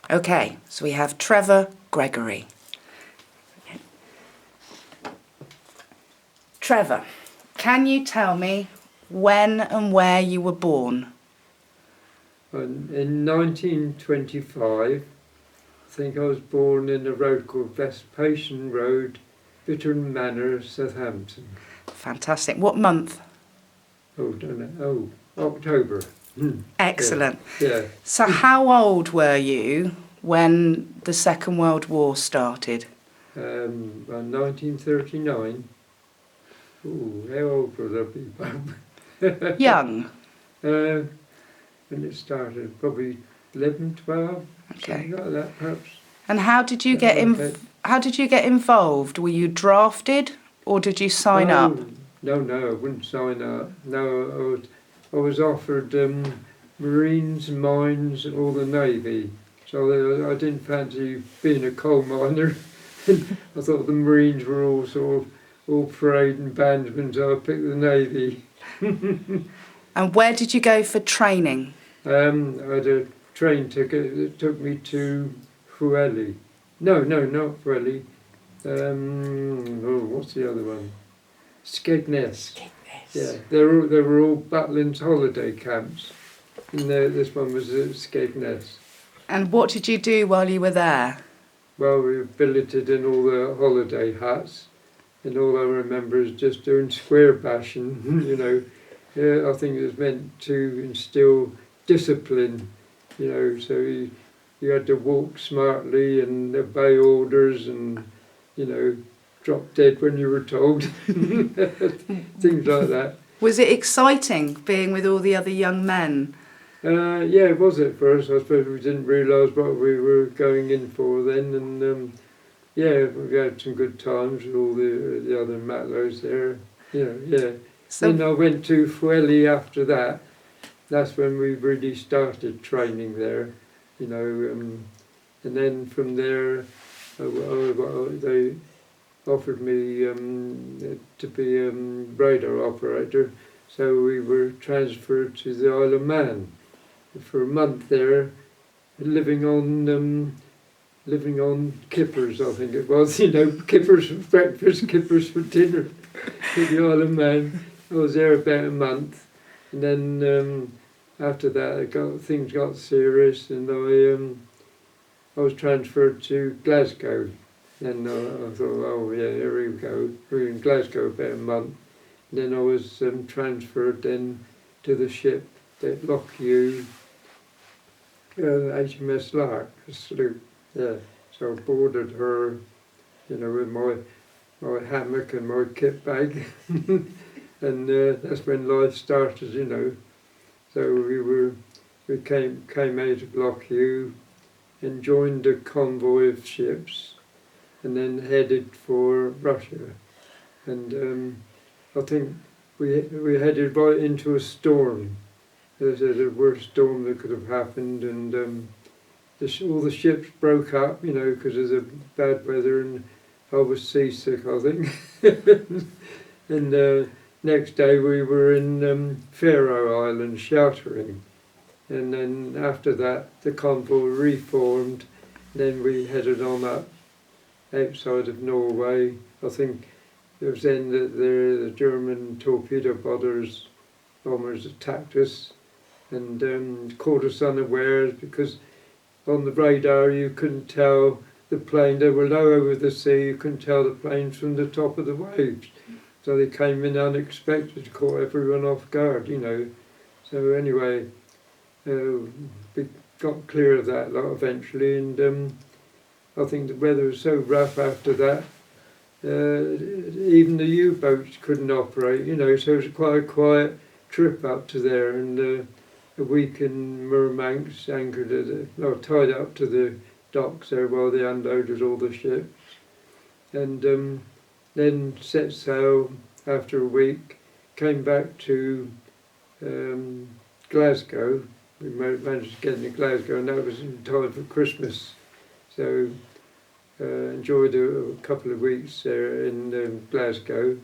Okay, so we have Trevor Gregory. Trevor, can you tell me when and where you were born? In 1925, I think I was born in a road called Vespasian Road, Bittern Manor, Southampton. Fantastic. What month? Oh, don't know. Oh, October. Excellent. Yeah. So how old were you when the Second World War started? 1939. Oh, how old would I be? Young. When it started, probably 11, 12, Okay. something like that, perhaps. And how did you get involved? Were you drafted or did you sign up? No, I wouldn't sign up. No, I was offered Marines, mines, and all the Navy. So I didn't fancy being a coal miner. I thought the Marines were all sort of all parade and bandsmen, so I picked the Navy. And where did you go for training? I had a train ticket that took me to Fueli. No, not Fueli. What's the other one? Skegness. Yeah, they were all Butlins holiday camps, and this one was at Skegness. And what did you do while you were there? Well, we were billeted in all the holiday huts, and all I remember is just doing square bashing, you know. Yeah, I think it was meant to instill discipline, you know, so you had to walk smartly and obey orders and, you know, drop dead when you were told, things like that. Was it exciting being with all the other young men? Yeah, it was at first. I suppose we didn't realise what we were going in for then, and yeah, we had some good times with all the other matlows there, you know, yeah. So, then I went to Fueli after that. That's when we really started training there, you know, and then from there they offered me to be a radar operator, so we were transferred to the Isle of Man for a month there, living on kippers, I think it was, you know, kippers for breakfast, kippers for dinner at the Isle of Man. I was there about a month, and then after that things got serious, and I was transferred to Glasgow. Then I thought, oh yeah, here we go. We were in Glasgow about a month. And then I was transferred then to the ship at Lockhew, HMS Lark, a sloop. Yeah, so I boarded her, you know, with my hammock and my kit bag. And that's when life started, you know. So we came out of Lockhew and joined a convoy of ships, and then headed for Russia. And I think we headed right into a storm. It was the worst storm that could have happened, and all the ships broke up, you know, because of the bad weather, and I was seasick, I think. And next day we were in Faroe Islands sheltering, and then after that the convoy reformed. Then we headed on up outside of Norway. I think it was then that the German torpedo bombers attacked us and caught us unawares, because on the radar you couldn't tell the plane. They were low over the sea, you couldn't tell the planes from the top of the waves. So they came in unexpected, caught everyone off guard, you know. So anyway, we got clear of that lot eventually, and I think the weather was so rough after that, even the U-boats couldn't operate, you know, so it was quite a quiet trip up to there, and a week in Murmansk, anchored tied up to the docks there while they unloaded all the ships, and then set sail after a week, came back to Glasgow. We managed to get into Glasgow, and that was in time for Christmas. So enjoyed a couple of weeks there in Glasgow,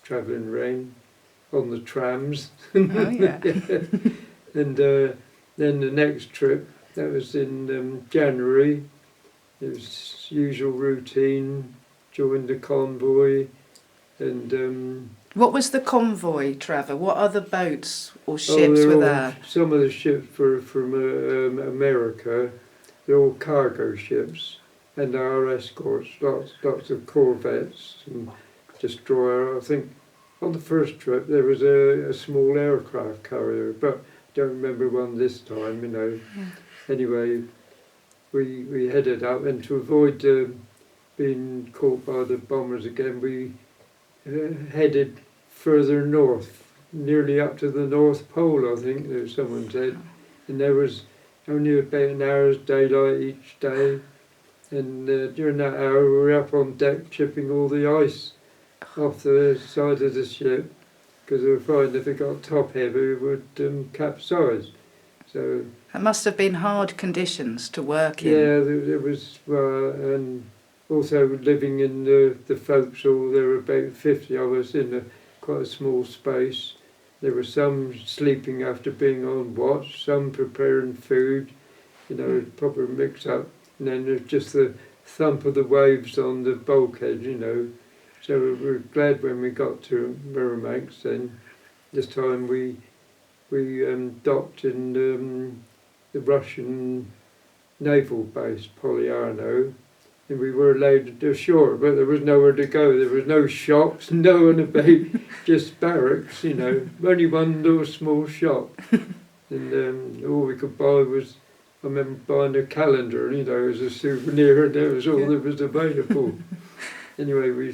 travelling rain, on the trams. Oh yeah. And then the next trip That was in January. It was usual routine, joined the convoy, and What was the convoy, Trevor? What other boats or ships were there? Some of the ships were from America. They're all cargo ships, and our escorts, lots of corvettes and destroyer. I think on the first trip there was a small aircraft carrier, but I don't remember one this time, you know. Yeah. Anyway, we headed up, and to avoid being caught by the bombers again, we headed further north, nearly up to the North Pole, I think, as someone said. And there was only about an hour's daylight each day. And during that hour, we were up on deck chipping all the ice off the side of the ship, because we were frightened if it got top heavy, it would capsize. So It must have been hard conditions to work in. yeah, there was, and also living in the forecastle. There were about 50 of us in quite a small space. There were some sleeping after being on watch, some preparing food, you know, proper mix up. And then there's just the thump of the waves on the bulkhead, you know. So we were glad when we got to Miramax. Then this time we docked in the Russian naval base, Poliano, and we were allowed ashore, but there was nowhere to go. There was no shops, no one about, just barracks, you know. Only one little small shop, and all we could buy was, I remember buying a calendar, you know, as a souvenir, and that was all that was available. Anyway,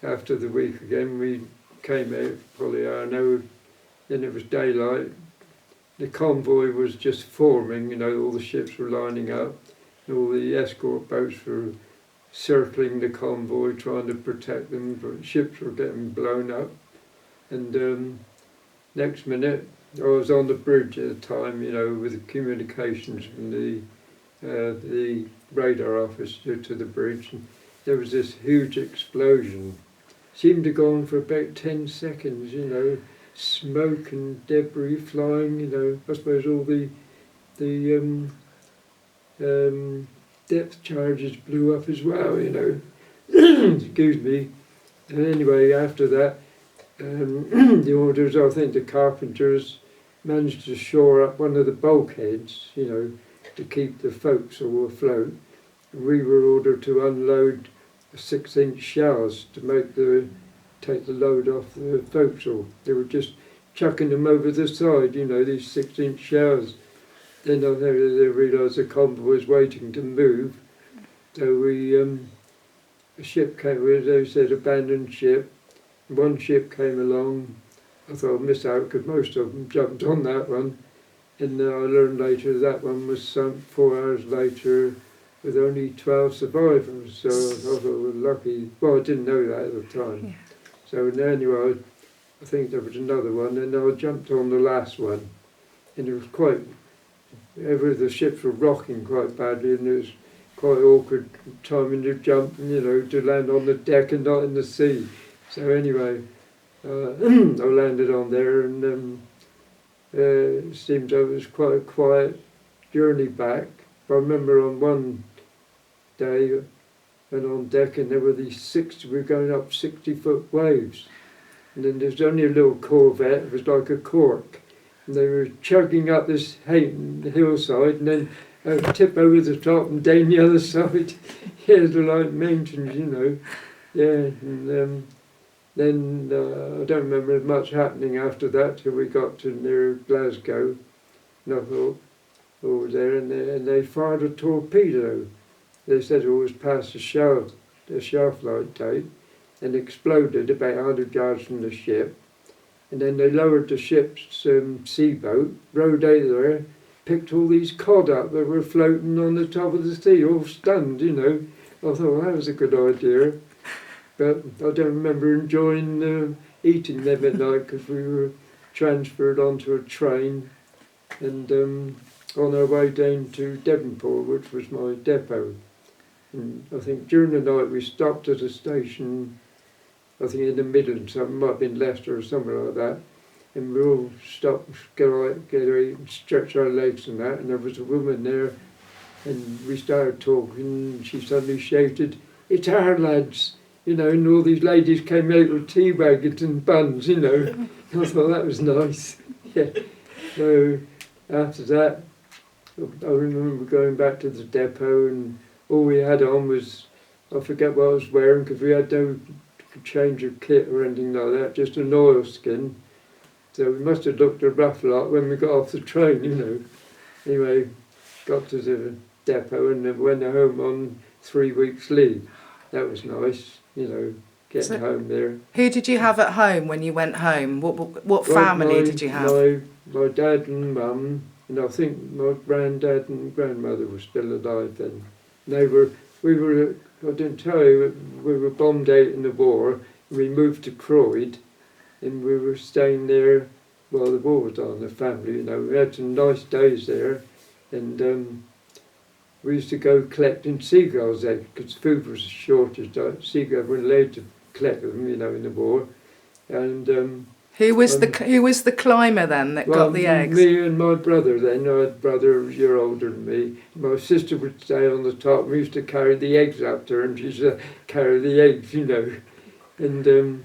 after the week again, we came out Poliano, and it was daylight. The convoy was just forming, you know, all the ships were lining up, and all the escort boats were circling the convoy, trying to protect them, but ships were getting blown up. And next minute, I was on the bridge at the time, you know, with the communications from the radar officer to the bridge, and there was this huge explosion. Seemed to go on for about 10 seconds, you know, smoke and debris flying, you know. I suppose all the depth charges blew up as well, you know. Excuse me. And anyway, after that, the orders, I think the carpenters managed to shore up one of the bulkheads, you know, to keep the forecastle afloat. And we were ordered to unload 6-inch shells to take the load off the forecastle. They were just chucking them over the side, you know, these 6-inch shells. Then I think they realised the convoy was waiting to move. So a ship came, they said abandoned ship. One ship came along. I thought I'd miss out because most of them jumped on that one. And I learned later that one was sunk 4 hours later with only 12 survivors. So I thought we were lucky. Well, I didn't know that at the time. Yeah. So anyway, I think there was another one, and I jumped on the last one. And it was quite, the ships were rocking quite badly, and it was quite awkward timing to jump, you know, to land on the deck and not in the sea. So anyway, I landed on there, and it seemed it was quite a quiet journey back. I remember on one day, and on deck, and there were we were going up 60-foot waves. And then there's only a little corvette, it was like a cork. And they were chugging up this hillside, and then tip over the top and down the other side. Yeah, they're like mountains, you know. Yeah, and then I don't remember much happening after that till we got to near Glasgow. And I thought, oh, there, and they fired a torpedo. They said it was past the shelf light tape, and exploded about 100 yards from the ship. And then they lowered the ship's seaboat, rowed out there, picked all these cod up that were floating on the top of the sea, all stunned, you know. I thought, well, that was a good idea. But I don't remember enjoying eating them at night because we were transferred onto a train and on our way down to Devonport, which was my depot. And I think during the night we stopped at a station, I think in the Midlands, it might have been Leicester or somewhere like that, and we all stopped, get out, and stretch our legs and that, and there was a woman there, and we started talking, and she suddenly shouted, "It's our lads," you know, and all these ladies came out with tea wagons and buns, you know. I thought that was nice. Yeah. So after that, I remember going back to the depot, and all we had on was, I forget what I was wearing, because we had no change of kit or anything like that, just an oilskin. So we must have looked a rough lot when we got off the train, you know. Anyway, got to the depot and then went home on 3 weeks leave. That was nice, you know, getting home there. Who did you have at home when you went home? What family did you have? My dad and mum, and I think my granddad and grandmother were still alive then. I didn't tell you, we were bombed out in the war. We moved to Croyd, and we were staying there while the war was on, the family, you know. We had some nice days there, and we used to go collecting seagulls' eggs, because food was a shortage. Seagulls weren't allowed to collect them, you know, in the war. And who was the climber then that got the eggs? Me and my brother then. I had a brother who was a year older than me. My sister would stay on the top. We used to carry the eggs up to her, and she used to carry the eggs, you know. And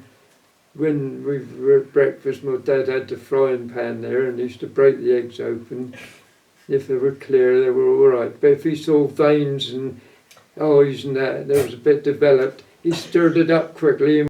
when we were at breakfast, my dad had the frying pan there, and he used to break the eggs open. If they were clear, they were all right. But if he saw veins and eyes and that was a bit developed, he stirred it up quickly.